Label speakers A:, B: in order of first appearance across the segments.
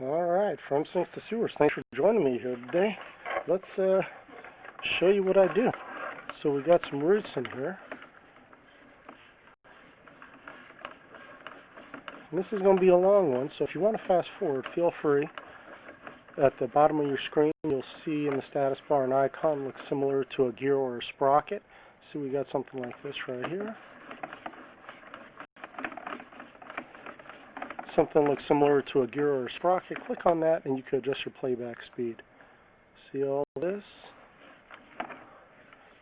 A: Alright, from sinks to sewers, thanks for joining me here today. Let's show you what I do. So we got some roots in here. And this is going to be a long one, so if you want to fast forward, feel free. At the bottom of your screen, you'll see in the status bar an icon that looks similar to a gear or a sprocket. See, we got something like this right here. Something looks similar to a gear or a sprocket. Click on that and you can adjust your playback speed. See all this?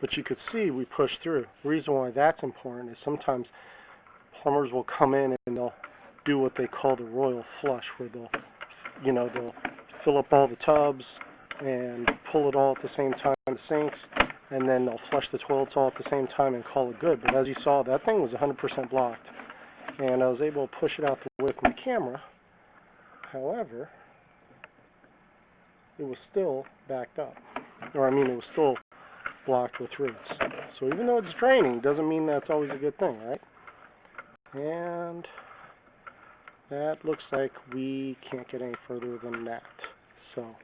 A: But you could see we push through. The reason why that's important is sometimes plumbers will come in and they'll do what they call the royal flush, where they'll fill up all the tubs and pull it all at the same time in the sinks, and then they'll flush the toilets all at the same time and call it good. But as you saw, that thing was 100% blocked, and I was able to push it out the way with my camera. However, it was still backed up, it was still blocked with roots. So even though it's draining, doesn't mean that's always a good thing, right? And that looks like we can't get any further than that. So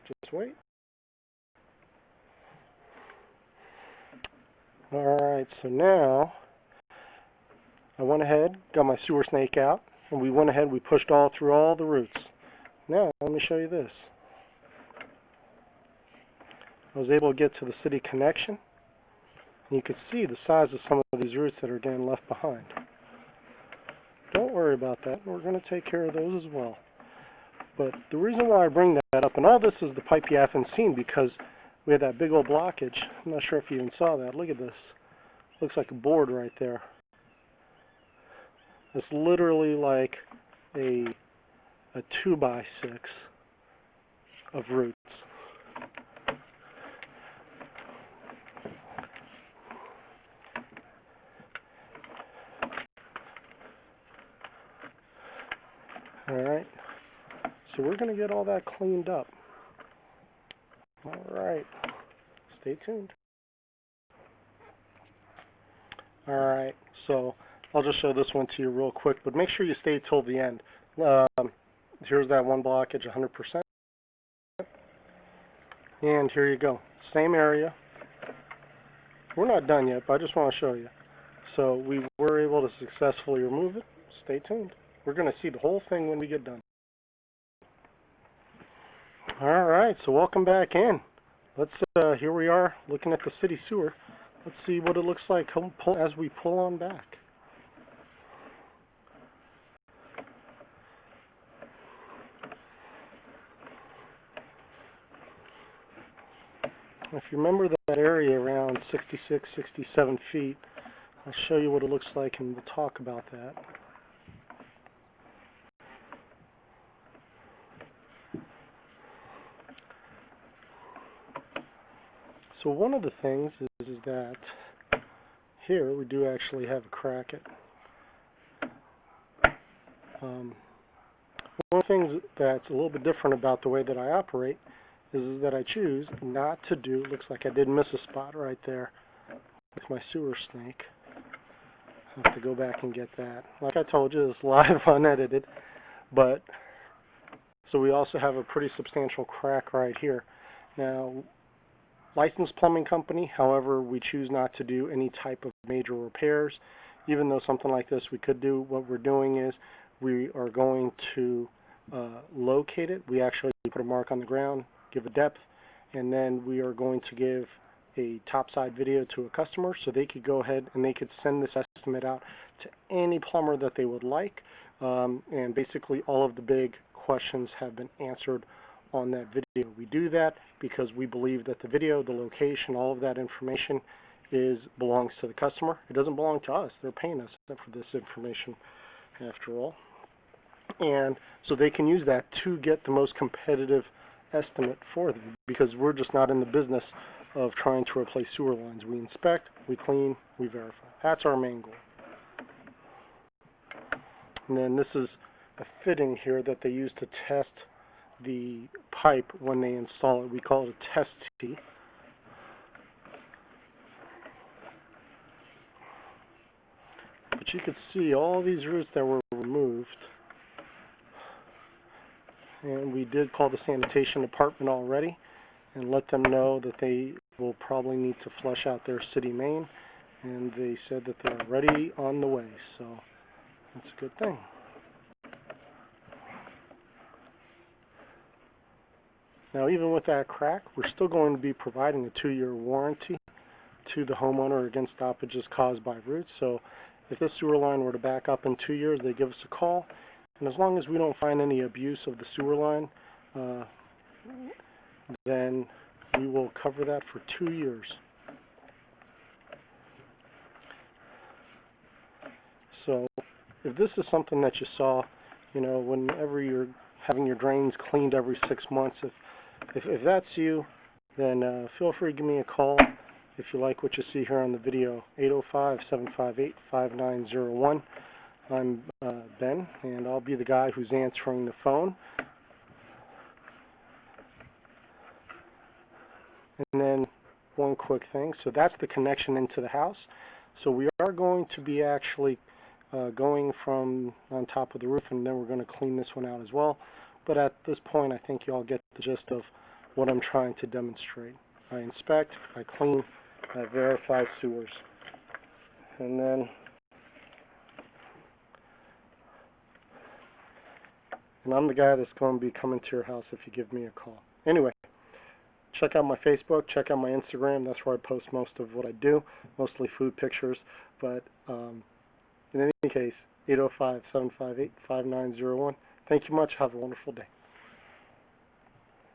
A: just wait. Alright, so now I went ahead, got my sewer snake out, and we pushed all through all the roots. Now let me show you this. I was able to get to the city connection, and you can see the size of some of these roots that are getting left behind. Don't worry about that, we're going to take care of those as well. But the reason why I bring that up, and all this is the pipe you haven't seen because we had that big old blockage. I'm not sure if you even saw that. Look at this. Looks like a board right there. It's literally like a 2x6 of roots. Alright, so we're going to get all that cleaned up. Alright, stay tuned. Alright, so I'll just show this one to you real quick, but make sure you stay till the end. Here's that one blockage, 100%. And here you go, same area. We're not done yet, but I just want to show you. So we were able to successfully remove it. Stay tuned. We're going to see the whole thing when we get done. Alright, so welcome back in. Here we are looking at the city sewer. Let's see what it looks like as we pull on back. If you remember that area around 66, 67 feet, I'll show you what it looks like and we'll talk about that. So one of the things is that here we do actually have a crack one of the things that's a little bit different about the way that I operate is that I choose not to do, looks like I did miss a spot right there with my sewer snake. I'll have to go back and get that. Like I told you, it's live unedited, but so we also have a pretty substantial crack right here. Now, licensed plumbing company, however, we choose not to do any type of major repairs. Even though something like this we could do, what we're doing is we are going to locate it. We actually put a mark on the ground, give a depth, and then we are going to give a topside video to a customer so they could go ahead and they could send this estimate out to any plumber that they would like. And basically all of the big questions have been answered on that video. We do that because we believe that the video, the location, all of that information belongs to the customer. It doesn't belong to us. They're paying us for this information after all. And so they can use that to get the most competitive estimate for them, because we're just not in the business of trying to replace sewer lines. We inspect, we clean, we verify. That's our main goal. And then this is a fitting here that they use to test the pipe when they install it. We call it a test tee. But you could see all these roots that were removed. and we did call the sanitation department already and let them know that they will probably need to flush out their city main, and they said that they're already on the way, so that's a good thing. Now, even with that crack, we're still going to be providing a 2-year warranty to the homeowner against stoppages caused by roots. So if this sewer line were to back up in 2 years, they give us a call, and as long as we don't find any abuse of the sewer line, then we will cover that for 2 years. So if this is something that you saw, you know, whenever you're having your drains cleaned every 6 months, if that's you, then feel free to give me a call if you like what you see here on the video. 805-758-5901. I'm Ben, and I'll be the guy who's answering the phone. And then one quick thing, so that's the connection into the house. So we are going to be actually going from on top of the roof, and then we're going to clean this one out as well. But at this point, I think you all get the gist of what I'm trying to demonstrate. I inspect, I clean, I verify sewers. And then I'm the guy that's going to be coming to your house if you give me a call. Anyway, check out my Facebook, check out my Instagram. That's where I post most of what I do, mostly food pictures. But in any case, 805-758-5901. Thank you much. Have a wonderful day.